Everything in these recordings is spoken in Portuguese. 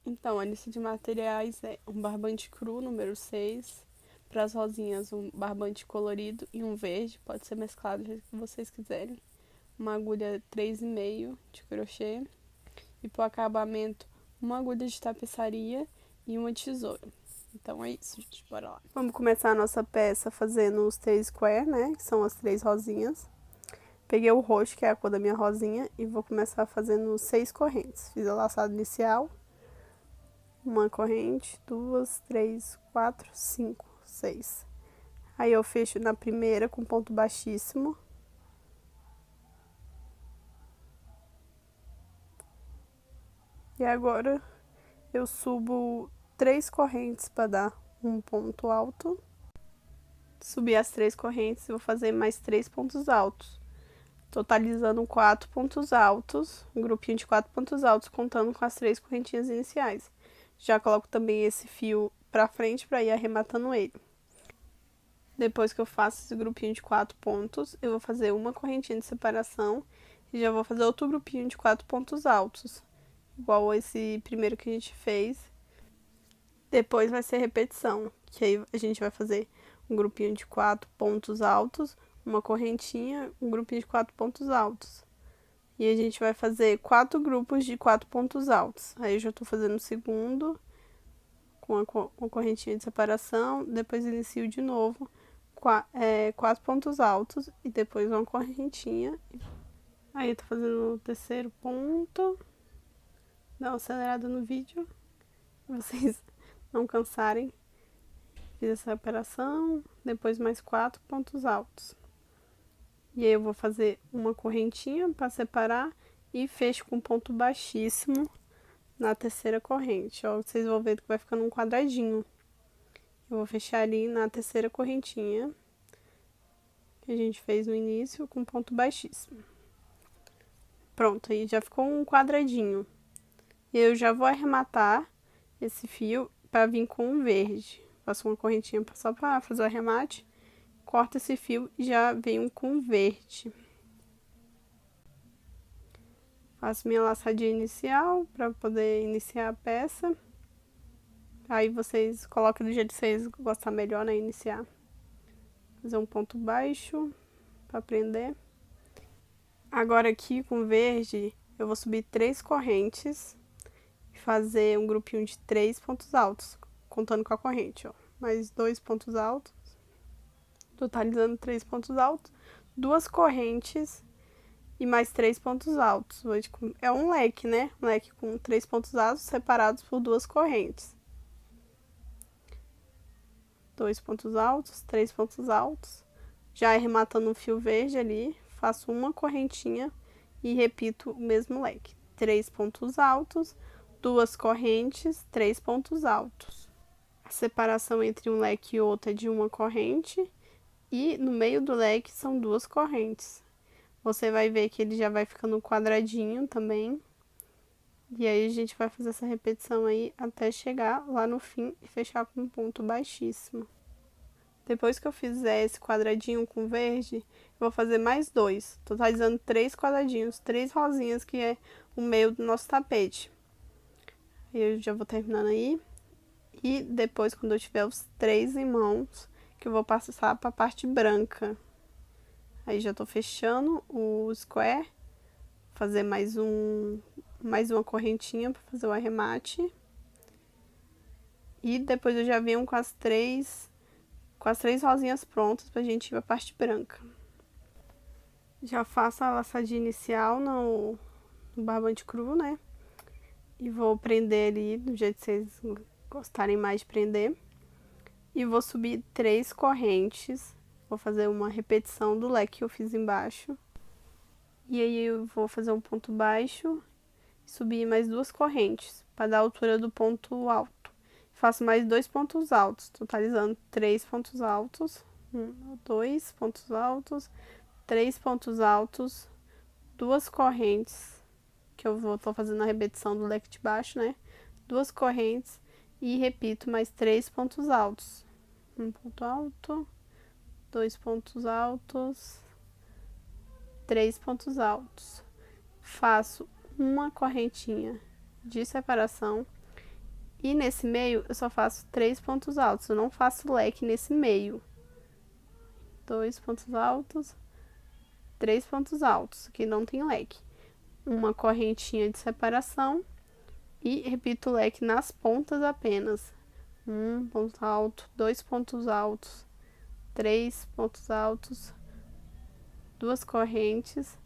Então, a lista de materiais é um barbante cru, número 6. Para as rosinhas, um barbante colorido e um verde, pode ser mesclado do jeito que vocês quiserem. Uma agulha 3,5 de crochê. E para o acabamento, uma agulha de tapeçaria e uma tesoura. Então é isso, gente, bora lá. Vamos começar a nossa peça fazendo os 3 square, né, que são as 3 rosinhas. Peguei o roxo, que é a cor da minha rosinha, e vou começar fazendo 6 correntes. Fiz a laçada inicial. Uma corrente, 2, 3, 4, 5, 6. Aí eu fecho na primeira com ponto baixíssimo. E agora eu subo 3 correntes para dar um ponto alto. Subi as 3 correntes e vou fazer mais 3 pontos altos. Totalizando 4 pontos altos, um grupinho de 4 pontos altos, contando com as 3 correntinhas iniciais. Já coloco também esse fio pra frente para ir arrematando ele. Depois que eu faço esse grupinho de 4 pontos, eu vou fazer uma correntinha de separação e já vou fazer outro grupinho de 4 pontos altos, igual esse primeiro que a gente fez. Depois vai ser repetição, que aí a gente vai fazer um grupinho de 4 pontos altos, uma correntinha, um grupinho de 4 pontos altos. E a gente vai fazer 4 grupos de 4 pontos altos. Aí eu já tô fazendo o segundo, com a correntinha de separação, depois inicio de novo, 4 pontos altos e depois uma correntinha. Aí eu tô fazendo o terceiro ponto. Dá uma acelerada no vídeo, pra vocês não cansarem. Fiz essa operação, depois mais 4 pontos altos. E aí eu vou fazer uma correntinha para separar e fecho com ponto baixíssimo na terceira corrente. Ó, vocês vão ver que vai ficando um quadradinho. Eu vou fechar ali na terceira correntinha que a gente fez no início com ponto baixíssimo. Pronto, aí já ficou um quadradinho. E eu já vou arrematar esse fio para vir com um verde. Faço uma correntinha só para fazer o arremate. Corto esse fio e já venho com verde. Faço minha laçadinha inicial para poder iniciar a peça. Aí vocês colocam do jeito que vocês gostar melhor, né? Iniciar. Fazer um ponto baixo para prender. Agora aqui com verde, eu vou subir 3 correntes e fazer um grupinho de 3 pontos altos, contando com a corrente, ó. Mais 2 pontos altos, totalizando 3 pontos altos, 2 correntes e mais 3 pontos altos. É um leque, né? Um leque com 3 pontos altos separados por 2 correntes. 2 pontos altos, 3 pontos altos. Já arrematando o fio verde ali, faço uma correntinha e repito o mesmo leque. 3 pontos altos, 2 correntes, 3 pontos altos. A separação entre um leque e outro é de uma corrente e no meio do leque são 2 correntes. Você vai ver que ele já vai ficando quadradinho também. E aí a gente vai fazer essa repetição aí até chegar lá no fim e fechar com um ponto baixíssimo. Depois que eu fizer esse quadradinho com verde, eu vou fazer mais 2, totalizando 3 quadradinhos, 3 rosinhas, que é o meio do nosso tapete. Eu já vou terminando aí. E depois, quando eu tiver os 3 em mãos, que eu vou passar para a parte branca. Aí já tô fechando o square, fazer mais uma correntinha para fazer o arremate. E depois eu já venho com as três rosinhas prontas pra gente ir pra parte branca. Já faço a laçadinha inicial no barbante cru, né? E vou prender ali do jeito que vocês gostarem mais de prender. E vou subir 3 correntes. Vou fazer uma repetição do leque que eu fiz embaixo. E aí eu vou fazer um ponto baixo e subir mais 2 correntes para dar a altura do ponto alto. Faço mais 2 pontos altos, totalizando 3 pontos altos. 2 pontos altos, 3 pontos altos, 2 correntes, que tô fazendo a repetição do leque de baixo, né? 2 correntes e repito mais 3 pontos altos. Um ponto alto, 2 pontos altos, 3 pontos altos. Faço uma correntinha de separação. E nesse meio eu só faço 3 pontos altos, eu não faço leque nesse meio. 2 pontos altos, 3 pontos altos, que não tem leque. Uma correntinha de separação e repito o leque nas pontas apenas. 1 ponto alto, 2 pontos altos, 3 pontos altos, 2 correntes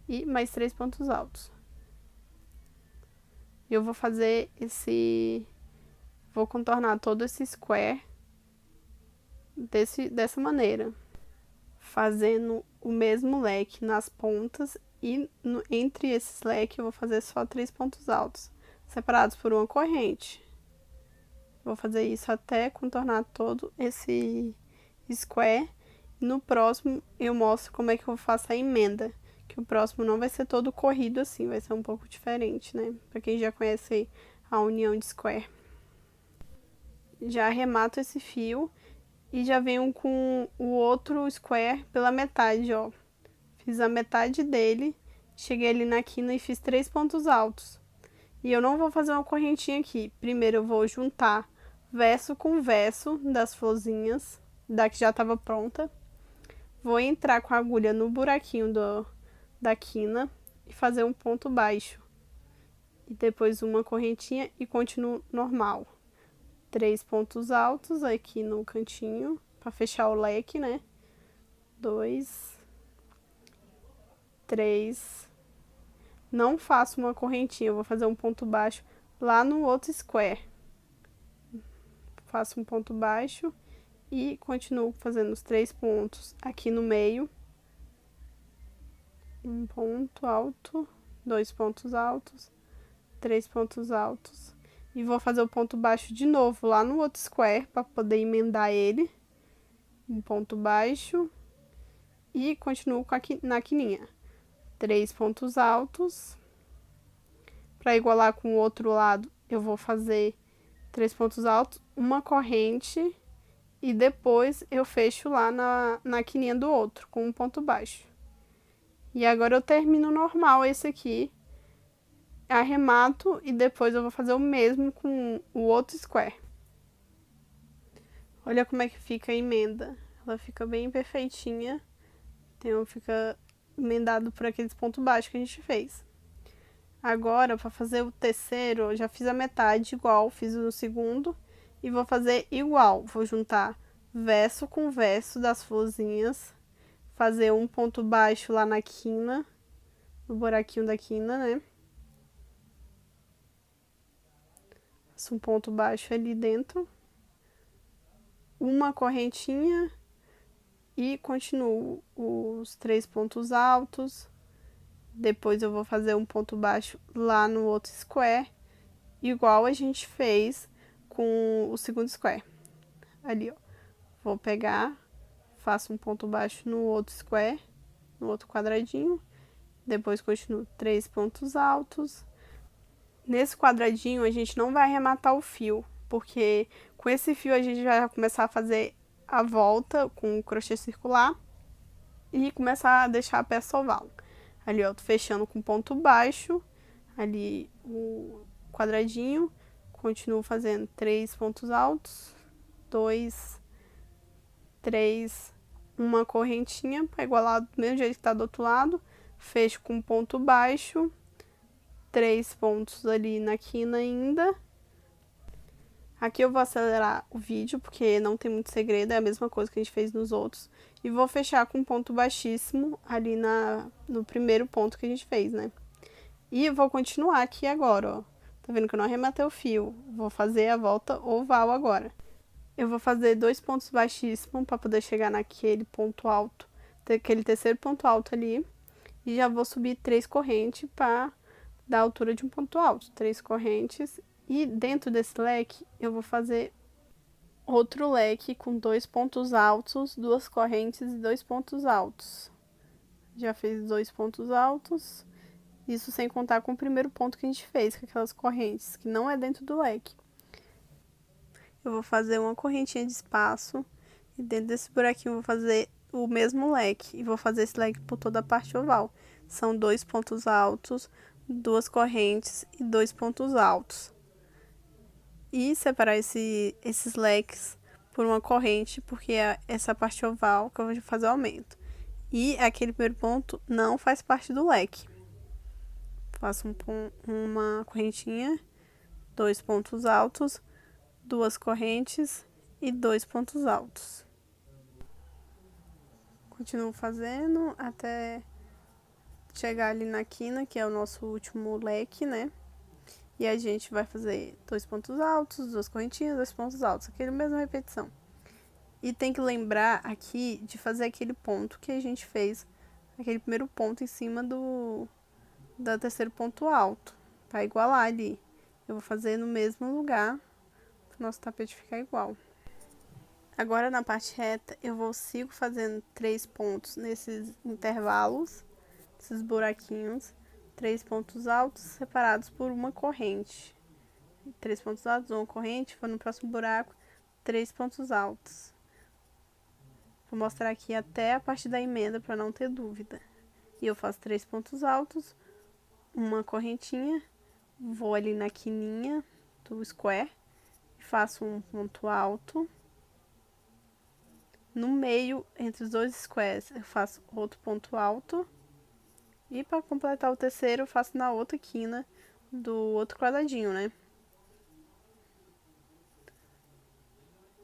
e mais 3 pontos altos. Eu vou fazer vou contornar todo esse square dessa maneira, fazendo o mesmo leque nas pontas e entre esses leques eu vou fazer só 3 pontos altos, separados por uma corrente. Vou fazer isso até contornar todo esse square. E no próximo eu mostro como é que eu faço a emenda, que o próximo não vai ser todo corrido assim, vai ser um pouco diferente, né? Pra quem já conhece a união de square. Já arremato esse fio e já venho com o outro square pela metade, ó. Fiz a metade dele, cheguei ali na quina e fiz 3 pontos altos. E eu não vou fazer uma correntinha aqui. Primeiro eu vou juntar verso com verso das florzinhas, da que já estava pronta. Vou entrar com a agulha no buraquinho da quina e fazer um ponto baixo. E depois uma correntinha e continuo normal. 3 pontos altos aqui no cantinho, para fechar o leque, né? 2, 3. Não faço uma correntinha, eu vou fazer um ponto baixo lá no outro square. Faço um ponto baixo e continuo fazendo os 3 pontos aqui no meio. Um ponto alto, 2 pontos altos, 3 pontos altos. E vou fazer o ponto baixo de novo lá no outro square para poder emendar ele. Um ponto baixo e continuo na quininha. 3 pontos altos. Para igualar com o outro lado, eu vou fazer 3 pontos altos, uma corrente e depois eu fecho lá na quininha do outro com um ponto baixo. E agora eu termino normal esse aqui, arremato e depois eu vou fazer o mesmo com o outro square. Olha como é que fica a emenda, ela fica bem perfeitinha, então fica emendado por aqueles pontos baixos que a gente fez. Agora, para fazer o terceiro, eu já fiz a metade igual, fiz no segundo e vou fazer igual. Vou juntar verso com verso das florzinhas, fazer um ponto baixo lá na quina, no buraquinho da quina, né? Faço um ponto baixo ali dentro, uma correntinha e continuo os 3 pontos altos. Depois eu vou fazer um ponto baixo lá no outro square, igual a gente fez com o segundo square. Ali, ó. Vou pegar, faço um ponto baixo no outro square, no outro quadradinho. Depois continuo 3 pontos altos. Nesse quadradinho a gente não vai arrematar o fio, porque com esse fio a gente vai começar a fazer a volta com o crochê circular e começar a deixar a peça oval. Ali, ó, tô fechando com ponto baixo, ali o quadradinho, continuo fazendo 3 pontos altos, 2, 3, uma correntinha para igualar do mesmo jeito que tá do outro lado, fecho com ponto baixo, 3 pontos ali na quina ainda. Aqui eu vou acelerar o vídeo, porque não tem muito segredo, é a mesma coisa que a gente fez nos outros. E vou fechar com um ponto baixíssimo ali no primeiro ponto que a gente fez, né? E vou continuar aqui agora, ó. Tá vendo que eu não arrematei o fio? Vou fazer a volta oval agora. Eu vou fazer 2 pontos baixíssimos para poder chegar naquele ponto alto, aquele terceiro ponto alto ali. E já vou subir 3 correntes para dar a altura de um ponto alto. 3 correntes. E dentro desse leque, eu vou fazer outro leque com 2 pontos altos, 2 correntes e 2 pontos altos. Já fiz 2 pontos altos, isso sem contar com o primeiro ponto que a gente fez, com aquelas correntes, que não é dentro do leque. Eu vou fazer uma correntinha de espaço e dentro desse buraquinho eu vou fazer o mesmo leque. E vou fazer esse leque por toda a parte oval. São 2 pontos altos, duas correntes e 2 pontos altos. E separar esses leques por uma corrente, porque é essa parte oval que eu vou fazer o aumento. E aquele primeiro ponto não faz parte do leque. Faço uma correntinha, 2 pontos altos, 2 correntes e 2 pontos altos. Continuo fazendo até chegar ali na quina, que é o nosso último leque, né? E a gente vai fazer 2 pontos altos, 2 correntinhas, 2 pontos altos, aquela mesma repetição. E tem que lembrar aqui de fazer aquele ponto que a gente fez, aquele primeiro ponto em cima do terceiro ponto alto, para igualar ali. Eu vou fazer no mesmo lugar, para o nosso tapete ficar igual. Agora na parte reta, sigo fazendo 3 pontos nesses intervalos, esses buraquinhos, 3 pontos altos separados por uma corrente. 3 pontos altos, uma corrente, vou no próximo buraco, 3 pontos altos. Vou mostrar aqui até a parte da emenda para não ter dúvida. E eu faço 3 pontos altos, uma correntinha, vou ali na quininha do square, faço um ponto alto. No meio, entre os dois squares, eu faço outro ponto alto. E para completar o terceiro, eu faço na outra quina do outro quadradinho, né?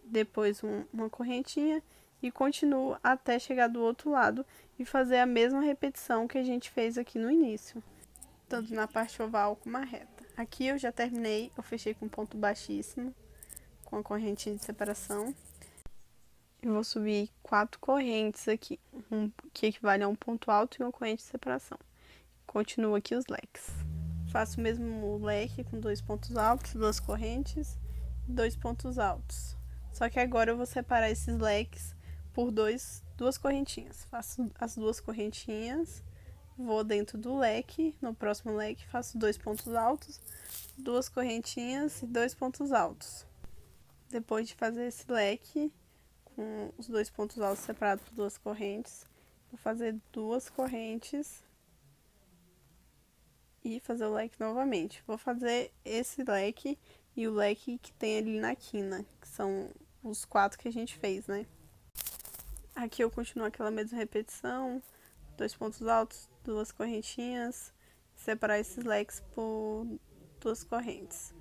Depois uma correntinha e continuo até chegar do outro lado e fazer a mesma repetição que a gente fez aqui no início, tanto na parte oval como a reta. Aqui eu já terminei, eu fechei com ponto baixíssimo, com a correntinha de separação. Eu vou subir 4 correntes aqui, que equivale a um ponto alto e uma corrente de separação. Continuo aqui os leques. Faço o mesmo leque com 2 pontos altos, 2 correntes, 2 pontos altos. Só que agora eu vou separar esses leques por duas correntinhas. Faço as 2 correntinhas, vou dentro do leque, no próximo leque faço 2 pontos altos, 2 correntinhas e 2 pontos altos. Depois de fazer esse leque, com os 2 pontos altos separados por 2 correntes, vou fazer 2 correntes e fazer o leque novamente. Vou fazer esse leque e o leque que tem ali na quina, que são os 4 que a gente fez, né? Aqui eu continuo aquela mesma repetição, 2 pontos altos, 2 correntinhas, separar esses leques por 2 correntes.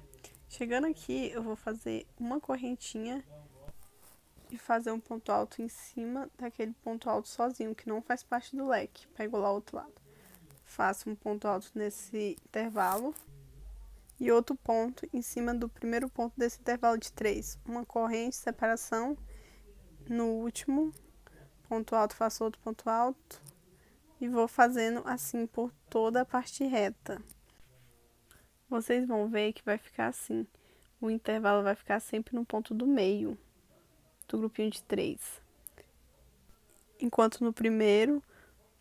Chegando aqui, eu vou fazer uma correntinha e fazer um ponto alto em cima daquele ponto alto sozinho, que não faz parte do leque, para igualar o outro lado. Faço um ponto alto nesse intervalo e outro ponto em cima do primeiro ponto desse intervalo de 3. Uma corrente, separação, no último ponto alto faço outro ponto alto e vou fazendo assim por toda a parte reta. Vocês vão ver que vai ficar assim, o intervalo vai ficar sempre no ponto do meio do grupinho de 3. Enquanto no primeiro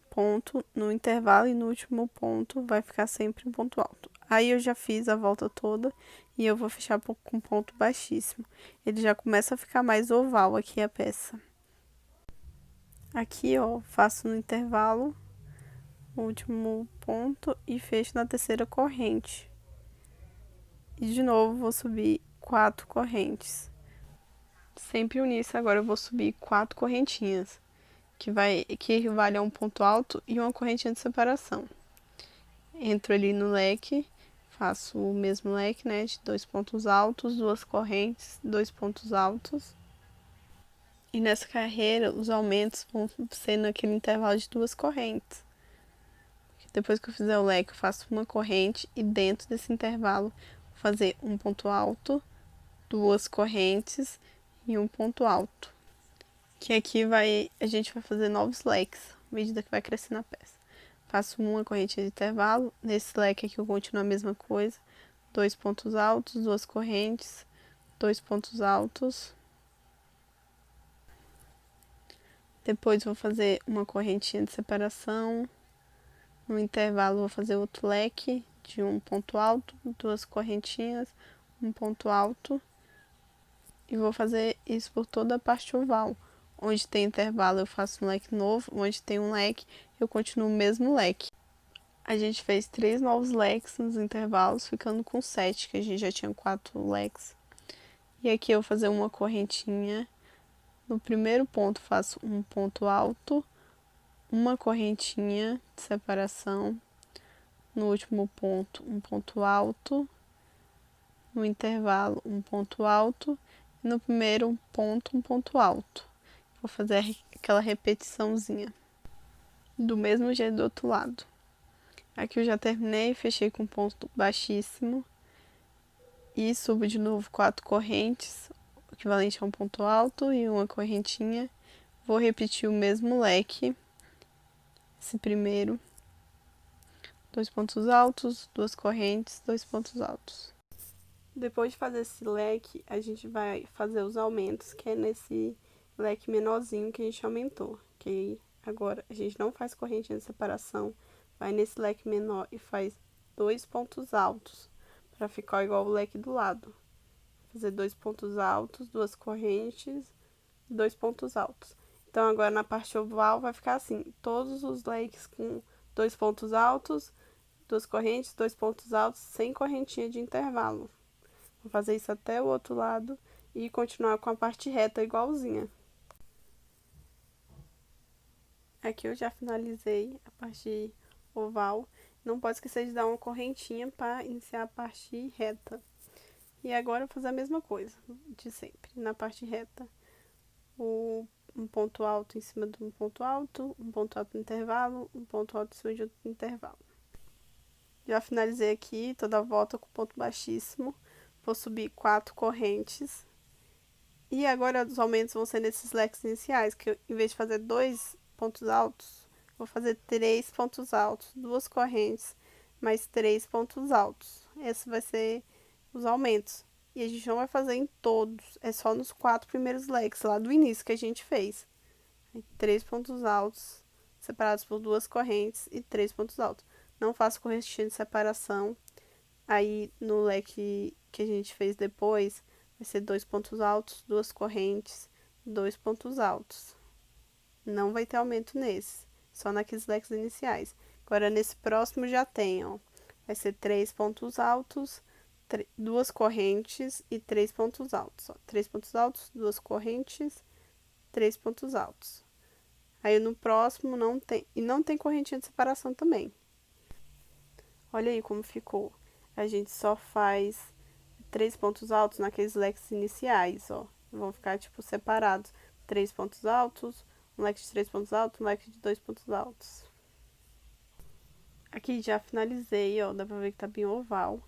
ponto, no intervalo e no último ponto vai ficar sempre um ponto alto. Aí eu já fiz a volta toda e eu vou fechar com ponto baixíssimo. Ele já começa a ficar mais oval aqui a peça. Aqui, ó, faço no intervalo o último ponto e fecho na terceira corrente. E de novo vou subir 4 correntes. Sempre nisso, agora eu vou subir 4 correntinhas, que equivale a um ponto alto e uma correntinha de separação. Entro ali no leque, faço o mesmo leque, né, de 2 pontos altos, 2 correntes, 2 pontos altos. E nessa carreira, os aumentos vão ser naquele intervalo de 2 correntes. Depois que eu fizer o leque, eu faço uma corrente e dentro desse intervalo, vou fazer um ponto alto, 2 correntes e um ponto alto. Que aqui a gente vai fazer novos leques, à medida que vai crescendo a peça. Faço uma corrente de intervalo, nesse leque aqui eu continuo a mesma coisa, 2 pontos altos, 2 correntes, 2 pontos altos. Depois vou fazer uma correntinha de separação, no intervalo vou fazer outro leque de um ponto alto, 2 correntinhas, um ponto alto. E vou fazer isso por toda a parte oval. Onde tem intervalo eu faço um leque novo, onde tem um leque eu continuo o mesmo leque. A gente fez 3 novos leques nos intervalos, ficando com 7, que a gente já tinha 4 leques. E aqui eu vou fazer uma correntinha. No primeiro ponto faço um ponto alto, uma correntinha de separação. No último ponto, um ponto alto. No intervalo, um ponto alto. E no primeiro ponto, um ponto alto. Vou fazer aquela repetiçãozinha. Do mesmo jeito do outro lado. Aqui eu já terminei, fechei com ponto baixíssimo. E subo de novo 4 correntes, equivalente a um ponto alto e uma correntinha. Vou repetir o mesmo leque. Esse primeiro. 2 pontos altos, 2 correntes, 2 pontos altos. Depois de fazer esse leque, a gente vai fazer os aumentos, que é nesse leque menorzinho que a gente aumentou. Que agora a gente não faz correntinha de separação, vai nesse leque menor e faz 2 pontos altos, para ficar igual o leque do lado. Fazer 2 pontos altos, 2 correntes, 2 pontos altos. Então agora na parte oval vai ficar assim, todos os leques com 2 pontos altos, 2 correntes, 2 pontos altos, sem correntinha de intervalo. Vou fazer isso até o outro lado e continuar com a parte reta igualzinha. Aqui eu já finalizei a parte oval. Não pode esquecer de dar uma correntinha para iniciar a parte reta. E agora eu vou fazer a mesma coisa de sempre. Na parte reta, um ponto alto em cima de um ponto alto no intervalo, um ponto alto em cima de outro intervalo. Já finalizei aqui toda a volta com ponto baixíssimo. Vou subir 4 correntes. E agora os aumentos vão ser nesses leques iniciais, que eu, em vez de fazer 2 pontos altos, vou fazer 3 pontos altos, 2 correntes, mais 3 pontos altos. Esse vai ser os aumentos. E a gente não vai fazer em todos, é só nos 4 primeiros leques, lá do início que a gente fez. 3 pontos altos, separados por 2 correntes e 3 pontos altos. Não faço correntinha de separação. Aí no leque que a gente fez depois, vai ser 2 pontos altos, 2 correntes, 2 pontos altos. Não vai ter aumento nesse, só naqueles leques iniciais. Agora nesse próximo já tem, ó. Vai ser 3 pontos altos, 2 correntes e 3 pontos altos. Ó. 3 pontos altos, 2 correntes, 3 pontos altos. Aí no próximo não tem, e não tem correntinha de separação também. Olha aí como ficou. A gente só faz 3 pontos altos naqueles leques iniciais, ó. Vão ficar, tipo, separados. 3 pontos altos, um leque de 3 pontos altos, um leque de 2 pontos altos. Aqui já finalizei, ó. Dá pra ver que tá bem oval.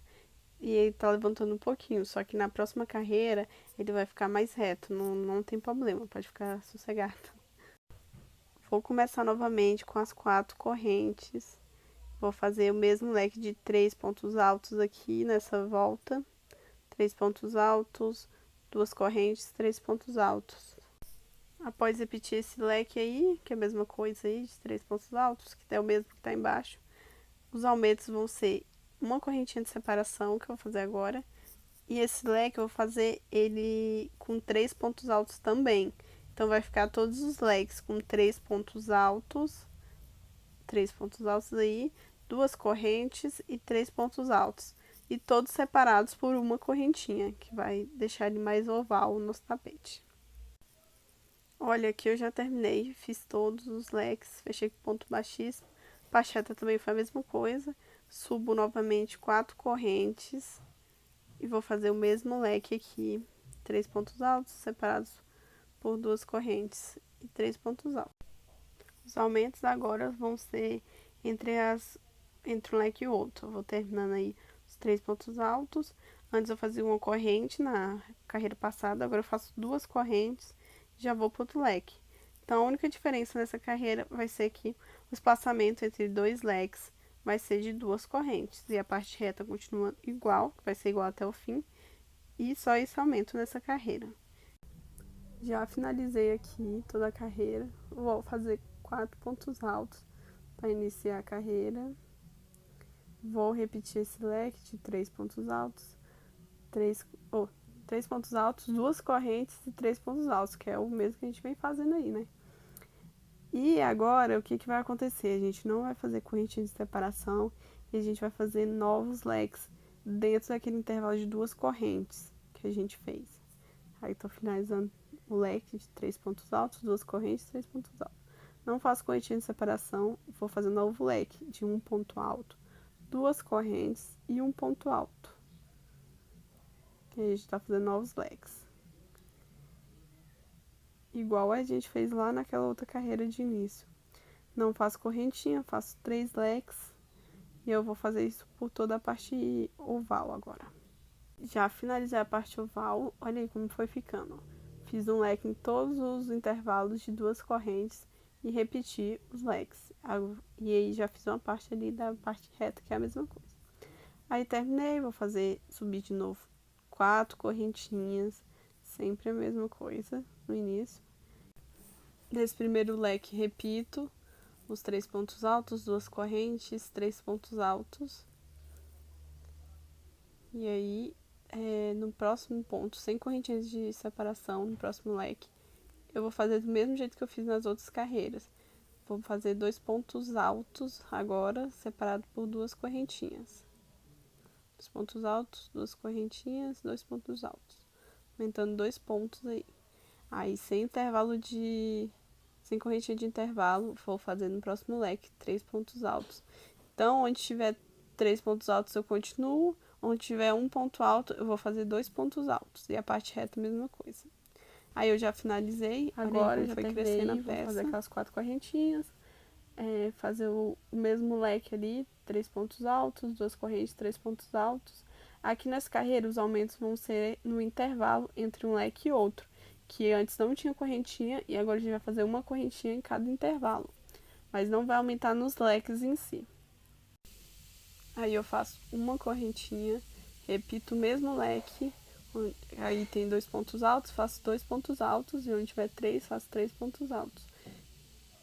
E ele tá levantando um pouquinho, só que na próxima carreira ele vai ficar mais reto. Não tem problema, pode ficar sossegado. Vou começar novamente com as 4 correntes. Vou fazer o mesmo leque de 3 pontos altos aqui nessa volta. 3 pontos altos, 2 correntes, 3 pontos altos. Após repetir esse leque aí, que é a mesma coisa aí, de 3 pontos altos, que é o mesmo que tá embaixo, os aumentos vão ser uma correntinha de separação, que eu vou fazer agora, e esse leque eu vou fazer ele com 3 pontos altos também. Então, vai ficar todos os leques com 3 pontos altos aí, 2 correntes e 3 pontos altos. E todos separados por uma correntinha, que vai deixar ele mais oval no nosso tapete. Olha, aqui eu já terminei, fiz todos os leques, fechei com ponto baixíssimo. Pacheta também foi a mesma coisa. Subo novamente 4 correntes e vou fazer o mesmo leque aqui. 3 pontos altos separados por 2 correntes e 3 pontos altos. Os aumentos agora vão ser entre um leque e outro. Eu vou terminando aí os 3 pontos altos. Antes eu fazia uma corrente na carreira passada, agora eu faço 2 correntes e já vou para outro leque. Então a única diferença nessa carreira vai ser que o espaçamento entre 2 leques vai ser de 2 correntes. E a parte reta continua igual, vai ser igual até o fim. E só esse aumento nessa carreira. Já finalizei aqui toda a carreira. Vou fazer 4 pontos altos para iniciar a carreira. Vou repetir esse leque de 3 pontos altos, 3 pontos altos, 2 correntes e 3 pontos altos, que é o mesmo que a gente vem fazendo aí, né? E agora, o que vai acontecer? A gente não vai fazer correntinha de separação e a gente vai fazer novos leques dentro daquele intervalo de 2 correntes que a gente fez. Aí, tô finalizando o leque de 3 pontos altos, 2 correntes, 3 pontos altos. Não faço correntinha de separação, vou fazer um novo leque de 1 ponto alto, 2 correntes e 1 ponto alto. E aí, a gente tá fazendo novos leques. Igual a gente fez lá naquela outra carreira de início. Não faço correntinha, faço 3 leques. E eu vou fazer isso por toda a parte oval agora. Já finalizei a parte oval, olha aí como foi ficando. Fiz um leque em todos os intervalos de 2 correntes e repeti os leques. E aí já fiz uma parte ali da parte reta, que é a mesma coisa. Aí terminei, vou subir de novo 4 correntinhas, sempre a mesma coisa no início. Nesse primeiro leque, repito os 3 pontos altos, 2 correntes, 3 pontos altos. E aí, no próximo ponto, sem correntinhas de separação, no próximo leque, eu vou fazer do mesmo jeito que eu fiz nas outras carreiras. Vou fazer 2 pontos altos agora, separado por 2 correntinhas. 2 pontos altos, 2 correntinhas, 2 pontos altos. Aumentando 2 pontos aí. Aí, sem correntinha de intervalo, vou fazer no próximo leque 3 pontos altos. Então, onde tiver 3 pontos altos, eu continuo. Onde tiver um ponto alto, eu vou fazer 2 pontos altos. E a parte reta, a mesma coisa. Aí eu já finalizei. Agora já foi crescendo a peça. Vou fazer aquelas 4 correntinhas. Fazer o mesmo leque ali. 3 pontos altos, 2 correntes, 3 pontos altos. Aqui nessa carreira, os aumentos vão ser no intervalo entre um leque e outro. Que antes não tinha correntinha e agora a gente vai fazer uma correntinha em cada intervalo. Mas não vai aumentar nos leques em si. Aí eu faço uma correntinha, repito o mesmo leque, aí tem 2 pontos altos, faço 2 pontos altos, e onde tiver 3, faço 3 pontos altos.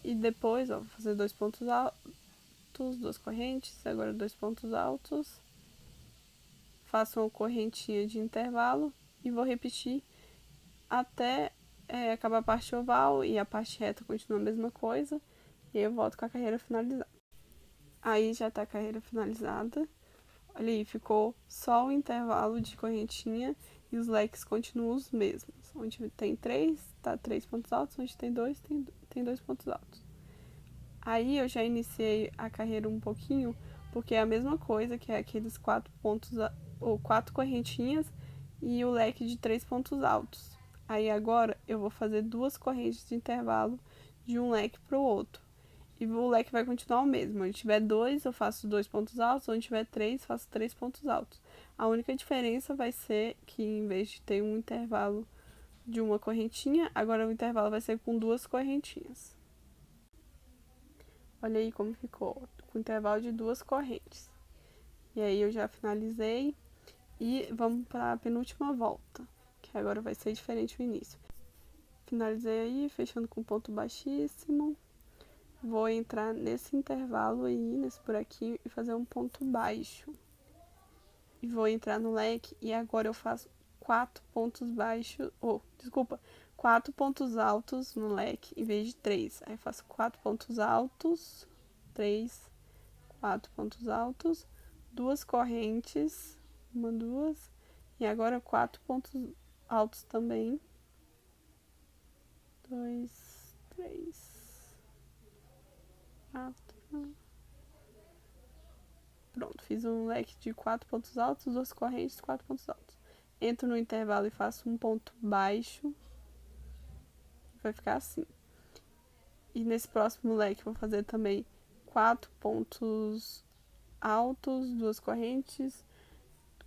E depois, ó, vou fazer 2 pontos altos, 2 correntes, agora 2 pontos altos, faço uma correntinha de intervalo e vou repetir até acabar a parte oval e a parte reta continua a mesma coisa, e aí eu volto com a carreira finalizada. Aí já tá a carreira finalizada. Olha aí, ficou só o intervalo de correntinha e os leques continuam os mesmos. Onde tem 3, tá 3 pontos altos, onde tem 2, tem 2 pontos altos. Aí eu já iniciei a carreira um pouquinho, porque é a mesma coisa, que é aqueles 4 pontos, ou 4 correntinhas e o leque de 3 pontos altos. Aí agora eu vou fazer 2 correntes de intervalo de um leque para o outro. E o leque vai continuar o mesmo. Onde tiver 2, eu faço 2 pontos altos. Onde tiver 3, faço 3 pontos altos. A única diferença vai ser que, em vez de ter um intervalo de uma correntinha, agora o intervalo vai ser com 2 correntinhas. Olha aí como ficou, com intervalo de 2 correntes. E aí eu já finalizei. E vamos para a penúltima volta, que agora vai ser diferente do início. Finalizei aí, fechando com ponto baixíssimo. Vou entrar nesse intervalo aí, nesse buraquinho, e fazer um ponto baixo. E vou entrar no leque e agora eu faço 4 pontos baixos, 4 pontos altos no leque em vez de 3. Aí eu faço 4 pontos altos, 3, 4 pontos altos, 2 correntes, 1, 2, e agora 4 pontos altos também. 2, 3, 4. Pronto, fiz um leque de 4 pontos altos, 2 correntes, 4 pontos altos. Entro no intervalo e faço um ponto baixo. Vai ficar assim. E nesse próximo leque vou fazer também 4 pontos altos, 2 correntes,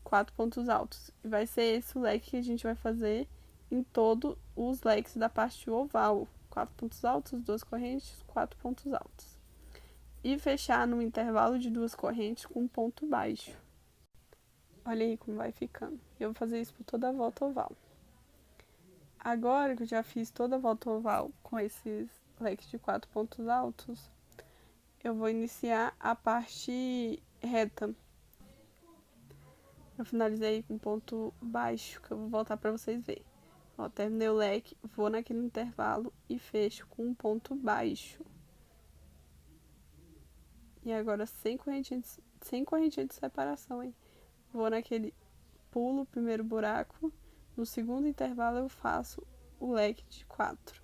4 pontos altos. E vai ser esse o leque que a gente vai fazer em todos os leques da parte oval. 4 pontos altos, 2 correntes, 4 pontos altos. E fechar no intervalo de 2 correntes com um ponto baixo. Olha aí como vai ficando. Eu vou fazer isso por toda a volta oval. Agora que eu já fiz toda a volta oval com esses leques de 4 pontos altos, eu vou iniciar a parte reta. Eu finalizei com ponto baixo, que eu vou voltar para vocês verem. Ó, terminei o leque, vou naquele intervalo e fecho com um ponto baixo. E agora sem correntinha de separação, hein? Vou naquele pulo o primeiro buraco. No segundo intervalo eu faço o leque de 4.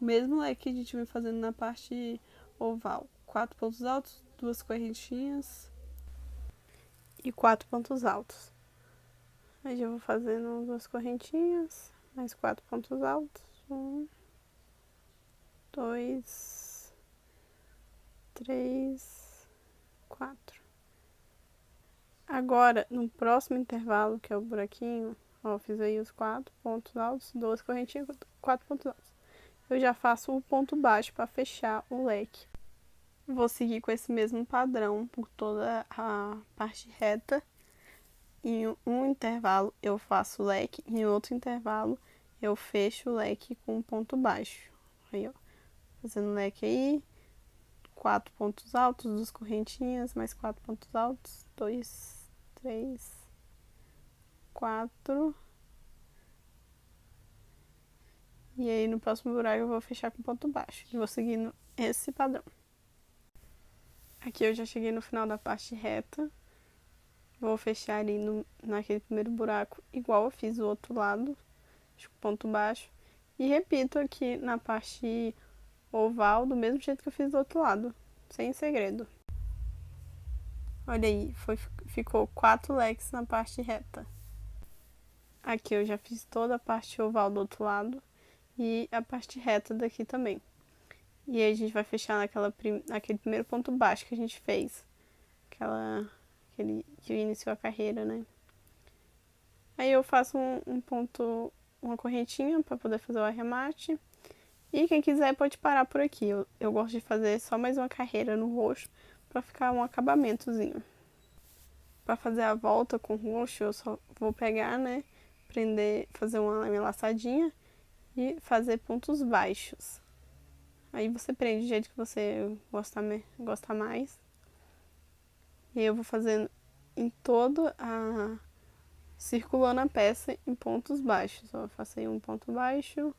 O mesmo leque que a gente vem fazendo na parte oval. 4 pontos altos, 2 correntinhas e 4 pontos altos. Aí já vou fazendo 2 correntinhas, mais 4 pontos altos. 1, 2, 3, 4. Agora, no próximo intervalo, que é o buraquinho, ó, fiz aí os 4 pontos altos, 2 correntinhas, 4 pontos altos. Eu já faço o ponto baixo para fechar o leque. Vou seguir com esse mesmo padrão por toda a parte reta. Em um intervalo eu faço o leque, em outro intervalo eu fecho o leque com um ponto baixo. Aí, ó, fazendo leque aí, 4 pontos altos, 2 correntinhas, mais 4 pontos altos, 2, 3, 4. E aí no próximo buraco eu vou fechar com ponto baixo. E vou seguindo esse padrão. Aqui eu já cheguei no final da parte reta. Vou fechar ali naquele primeiro buraco, igual eu fiz o outro lado, ponto baixo. E repito aqui na parte oval, do mesmo jeito que eu fiz do outro lado, sem segredo. Olha aí, ficou 4 leques na parte reta. Aqui eu já fiz toda a parte oval do outro lado e a parte reta daqui também. E aí a gente vai fechar naquele primeiro ponto baixo que a gente fez. Aquele que iniciou a carreira, né? Aí eu faço uma correntinha para poder fazer o arremate. E quem quiser pode parar por aqui. Eu gosto de fazer só mais uma carreira no roxo para ficar um acabamentozinho. Para fazer a volta com o roxo, eu só vou pegar, né? Fazer uma laçadinha e fazer pontos baixos. Aí você prende do jeito que você gosta mais. E eu vou fazendo em toda circulando a peça em pontos baixos. Ó, eu faço aí um ponto baixo,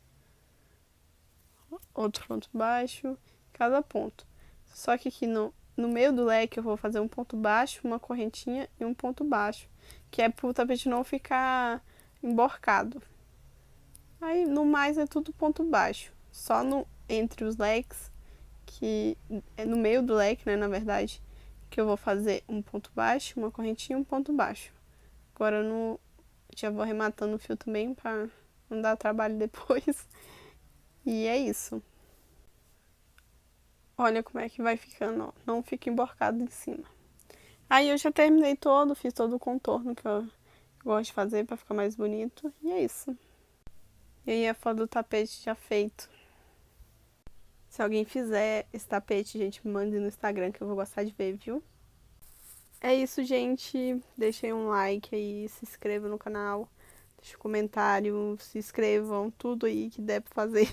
outro ponto baixo, cada ponto. Só que aqui no meio do leque eu vou fazer um ponto baixo, uma correntinha e um ponto baixo, que é pro tapete não ficar emborcado. Aí no mais é tudo ponto baixo, só entre os leques, que é no meio do leque, né, na verdade, que eu vou fazer um ponto baixo, uma correntinha e um ponto baixo. Agora já vou arrematando o fio também pra não dar trabalho depois. E é isso. Olha como é que vai ficando, ó. Não fica emborcado em cima. Aí eu já terminei fiz todo o contorno que eu gosto de fazer pra ficar mais bonito. E é isso. E aí a foto do tapete já feito. Se alguém fizer esse tapete, gente, me mande no Instagram que eu vou gostar de ver, viu? É isso, gente. Deixem um like aí, se inscrevam no canal, deixem um comentário, se inscrevam, tudo aí que der pra fazer.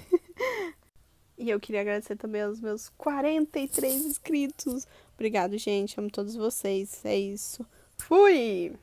E eu queria agradecer também aos meus 43 inscritos. Obrigado, gente. Amo todos vocês. É isso. Fui!